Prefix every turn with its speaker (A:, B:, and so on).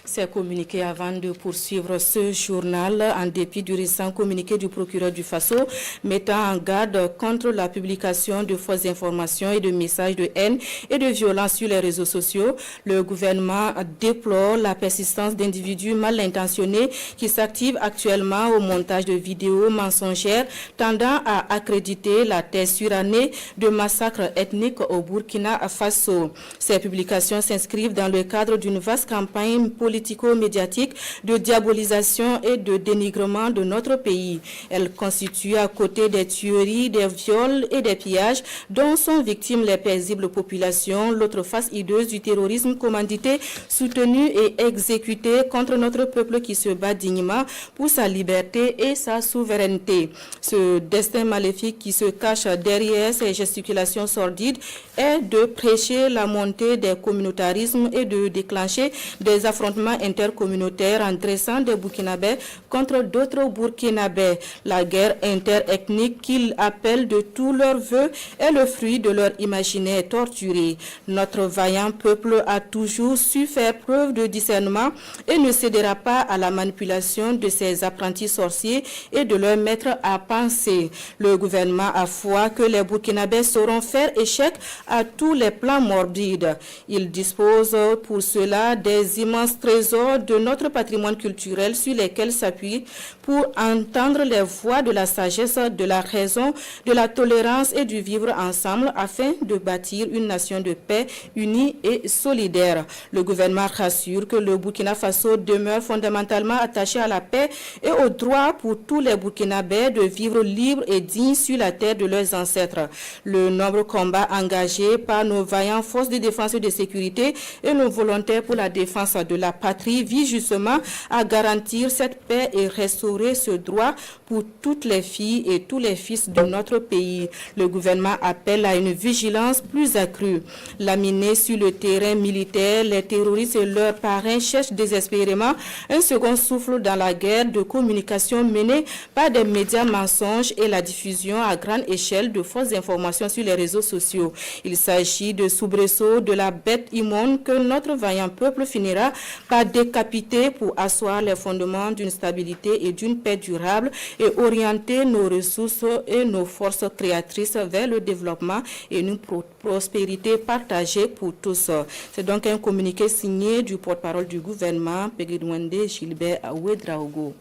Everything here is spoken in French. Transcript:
A: C'est communiqué avant de poursuivre ce journal en dépit du récent communiqué du procureur du Faso mettant en garde contre la publication de fausses informations et de messages de haine et de violence sur les réseaux sociaux. Le gouvernement déplore la persistance d'individus mal intentionnés qui s'activent actuellement au montage de vidéos mensongères tendant à accréditer la thèse surannée de massacres ethniques au Burkina Faso. Ces publications s'inscrivent dans le cadre d'une vaste campagne politico-médiatique de diabolisation et de dénigrement de notre pays. Elle constitue à côté des tueries, des viols et des pillages dont sont victimes les paisibles populations, l'autre face hideuse du terrorisme commandité, soutenu et exécuté contre notre peuple qui se bat dignement pour sa liberté et sa souveraineté. Ce destin maléfique qui se cache derrière ces gesticulations sordides est de prêcher la montée des communautarismes et de déclencher des affrontements intercommunautaires en dressant des Burkinabés contre d'autres Burkinabés. La guerre interethnique qu'ils appellent de tous leurs vœux est le fruit de leur imaginaire torturé. Notre vaillant peuple a toujours su faire preuve de discernement et ne cédera pas à la manipulation de ces apprentis sorciers et de leurs maîtres à penser. Le gouvernement a foi que les Burkinabés sauront faire échec à tous les plans morbides. Il dispose pour cela des immenses trésors de notre patrimoine culturel sur lesquels s'appuie pour entendre les voix de la sagesse, de la raison, de la tolérance et du vivre ensemble afin de bâtir une nation de paix unie et solidaire. Le gouvernement rassure que le Burkina Faso demeure fondamentalement attaché à la paix et au droit pour tous les Burkinabés de vivre libres et dignes sur la terre de leurs ancêtres. Le nombre combat engagé par nos vaillantes forces de défense et de sécurité et nos volontaires pour la défense de la patrie vise justement à garantir cette paix et restaurer ce droit pour toutes les filles et tous les fils de notre pays. Le gouvernement appelle à une vigilance plus accrue. Laminés sur le terrain militaire, les terroristes et leurs parrains cherchent désespérément un second souffle dans la guerre de communication menée par des médias mensonges et la diffusion à grande échelle de fausses informations sur les réseaux sociaux. Il s'agit de soubresauts de la bête immonde que notre vaillant peuple finira par décapiter pour asseoir les fondements d'une stabilité et d'une paix durable et orienter nos ressources et nos forces créatrices vers le développement et une prospérité partagée pour tous. C'est donc un communiqué signé du porte-parole du gouvernement, Peggy Douende Gilbert Ouedraogo.